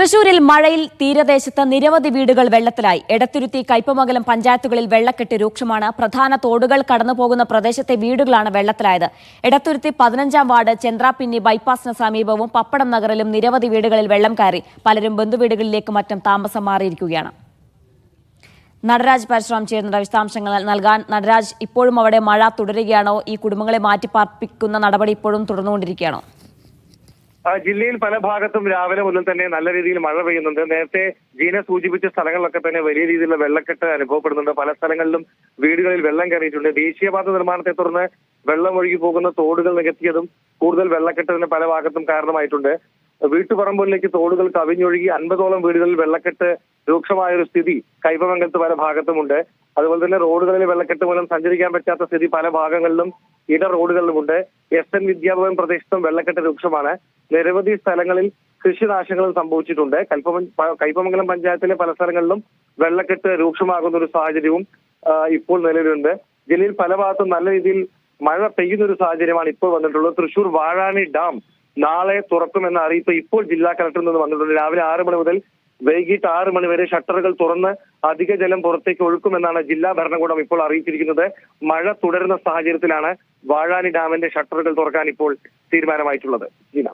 തൃശൂരിൽ മഴയിൽ തീരദേശത്ത് നിരവധി വീടുകൾ വെള്ളത്തിലായി. എടത്തുരുത്തി, കയ്പമംഗലം പഞ്ചായത്തുകളിൽ വെള്ളക്കെട്ട് രൂക്ഷമാണ്. പ്രധാന തോടുകൾ കടന്നുപോകുന്ന പ്രദേശത്തെ വീടുകളാണ് വെള്ളത്തിലായത്. എടത്തുരുത്തി 15-ാം വാർഡ് ചെന്ത്രാപ്പിന്നി ബൈപ്പാസിന് സമീപവും പപ്പടം നഗറിലും നിരവധി വീടുകളിൽ വെള്ളം കയറി. പലരും ബന്ധുവീടുകളിലേക്ക് മറ്റും താമസം മാറിയിരിക്കുകയാണ്. നടരാജ് പരശുറാം ചേരുന്ന വിശദാംശങ്ങൾ നൽകാൻ. നടരാജ്, ഇപ്പോഴും അവിടെ മഴ തുടരുകയാണോ? ഈ കുടുംബങ്ങളെ മാറ്റിപ്പാർപ്പിക്കുന്ന നടപടി ഇപ്പോഴും തുടർന്നുകൊണ്ടിരിക്കുകയാണോ? ജില്ലയിൽ പല ഭാഗത്തും രാവിലെ മുതൽ തന്നെ നല്ല രീതിയിൽ മഴ പെയ്യുന്നുണ്ട്. നേരത്തെ ജീന സൂചിപ്പിച്ച സ്ഥലങ്ങളിലൊക്കെ തന്നെ വലിയ രീതിയിലുള്ള വെള്ളക്കെട്ട് അനുഭവപ്പെടുന്നുണ്ട്. പല സ്ഥലങ്ങളിലും വീടുകളിൽ വെള്ളം കയറിയിട്ടുണ്ട്. ദേശീയപാത നിർമ്മാണത്തെ തുടർന്ന് വെള്ളം ഒഴുകി പോകുന്ന തോടുകൾ നികത്തിയതും കൂടുതൽ വെള്ളക്കെട്ടിന് പല ഭാഗത്തും കാരണമായിട്ടുണ്ട്. വീട്ടുപറമ്പുകളിലേക്ക് തോടുകൾ കവിഞ്ഞൊഴുകി 50ഓളം വീടുകളിൽ വെള്ളക്കെട്ട് രൂക്ഷമായ ഒരു സ്ഥിതി കയ്പമംഗലത്ത് പല ഭാഗത്തുമുണ്ട്. അതുപോലെ തന്നെ റോഡുകളിൽ വെള്ളക്കെട്ട് മൂലം സഞ്ചരിക്കാൻ പറ്റാത്ത സ്ഥിതി പല ഭാഗങ്ങളിലും ഇട റോഡുകളിലുമുണ്ട്. SN വിദ്യാഭവൻ പ്രദേശത്തും വെള്ളക്കെട്ട് രൂക്ഷമാണ്. നിരവധി സ്ഥലങ്ങളിൽ കൃഷിനാശങ്ങളും സംഭവിച്ചിട്ടുണ്ട്. കയ്പമംഗലം പഞ്ചായത്തിലെ പല സ്ഥലങ്ങളിലും വെള്ളക്കെട്ട് രൂക്ഷമാകുന്ന ഒരു സാഹചര്യവും ഇപ്പോൾ നിലവിലുണ്ട്. ജില്ലയിൽ പല ഭാഗത്തും നല്ല രീതിയിൽ മഴ പെയ്യുന്ന ഒരു സാഹചര്യമാണ് ഇപ്പോൾ വന്നിട്ടുള്ളത്. തൃശൂർ വാഴാനി ഡാം നാളെ തുറക്കുമെന്ന അറിയിപ്പ് ഇപ്പോൾ ജില്ലാ കളക്ടറിൽ നിന്ന് വന്നിട്ടുണ്ട്. രാവിലെ 6 മണി മുതൽ വൈകിട്ട് 6 മണി വരെ ഷട്ടറുകൾ തുറന്ന് അധിക ജലം പുറത്തേക്ക് ഒഴുക്കുമെന്നാണ് ജില്ലാ ഭരണകൂടം ഇപ്പോൾ അറിയിച്ചിരിക്കുന്നത്. മഴ തുടരുന്ന സാഹചര്യത്തിലാണ് വാഴാനി ഡാമിന്റെ ഷട്ടറുകൾ തുറക്കാൻ ഇപ്പോൾ തീരുമാനമായിട്ടുള്ളത്. ജീന,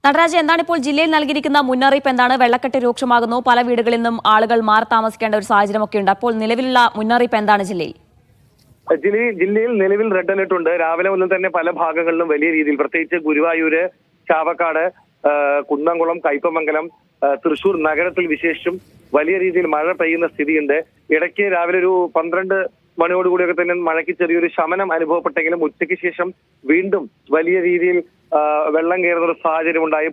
നടരാജ്, എന്താണ് ഇപ്പോൾ ജില്ലയിൽ നൽകിയിരിക്കുന്ന മുന്നറിയിപ്പ്? എന്താണ്? വെള്ളക്കെട്ട് രൂക്ഷമാകുന്നു, പല വീടുകളിൽ നിന്നും ആളുകൾ മാറി താമസിക്കേണ്ട ഒരു സാഹചര്യമൊക്കെ ഉണ്ട്. അപ്പോൾ നിലവിലുള്ള മുന്നറിയിപ്പ് എന്താണ് ജില്ലയിൽ? ജില്ലയിൽ നിലവിൽ റെഡ് അലർട്ട് ഉണ്ട്. രാവിലെ മുതൽ തന്നെ പല ഭാഗങ്ങളിലും വലിയ രീതിയിൽ, പ്രത്യേകിച്ച് ഗുരുവായൂര്, ചാവക്കാട്, കുന്നംകുളം, കയ്പമംഗലം, തൃശൂർ നഗരത്തിൽ വിശേഷിച്ചും വലിയ രീതിയിൽ മഴ പെയ്യുന്ന സ്ഥിതിയുണ്ട്. ഇടയ്ക്ക് രാവിലെ ഒരു 12 മണിയോടുകൂടിയൊക്കെ തന്നെ മഴയ്ക്ക് ചെറിയൊരു ശമനം അനുഭവപ്പെട്ടെങ്കിലും ഉച്ചയ്ക്ക് ശേഷം വീണ്ടും വലിയ രീതിയിൽ വെള്ളം കയറുന്ന ഒരു സാഹചര്യം ഉണ്ടായി.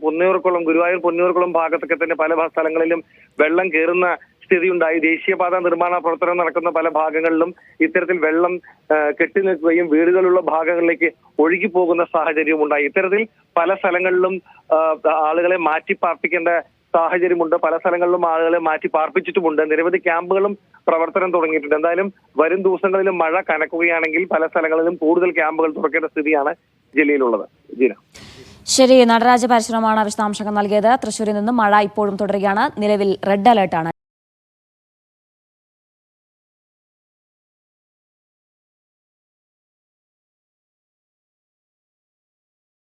ഗുരുവായൂർ പൊന്നൂർക്കുളം ഭാഗത്തൊക്കെ തന്നെ പല സ്ഥലങ്ങളിലും വെള്ളം കയറുന്ന സ്ഥിതി ഉണ്ടായി. ദേശീയപാത നിർമ്മാണ പ്രവർത്തനം നടക്കുന്ന പല ഭാഗങ്ങളിലും ഇത്തരത്തിൽ വെള്ളം കെട്ടി നിൽക്കുകയും വീടുകളുള്ള ഭാഗങ്ങളിലേക്ക് ഒഴുകി പോകുന്ന സാഹചര്യവും ഉണ്ടായി. ഇത്തരത്തിൽ പല സ്ഥലങ്ങളിലും ആളുകളെ മാറ്റിപ്പാർപ്പിക്കേണ്ട സാഹചര്യമുണ്ട്. പല സ്ഥലങ്ങളിലും ആളുകളെ മാറ്റി പാർപ്പിച്ചിട്ടുമുണ്ട്. നിരവധി ക്യാമ്പുകളും പ്രവർത്തനം തുടങ്ങിയിട്ടുണ്ട്. എന്തായാലും വരും ദിവസങ്ങളിലും മഴ കനക്കുകയാണെങ്കിൽ പല സ്ഥലങ്ങളിലും കൂടുതൽ ക്യാമ്പുകൾ തുറക്കേണ്ട സ്ഥിതിയാണ് ജില്ലയിലുള്ളത്. ജീന, ശരി. നടരാജ പരശുറാമാണ് വിശദാംശങ്ങൾ നൽകിയത്. തൃശൂരിൽ നിന്നും മഴ ഇപ്പോഴും തുടരുകയാണ്. നിലവിൽ റെഡ് അലർട്ടാണ്.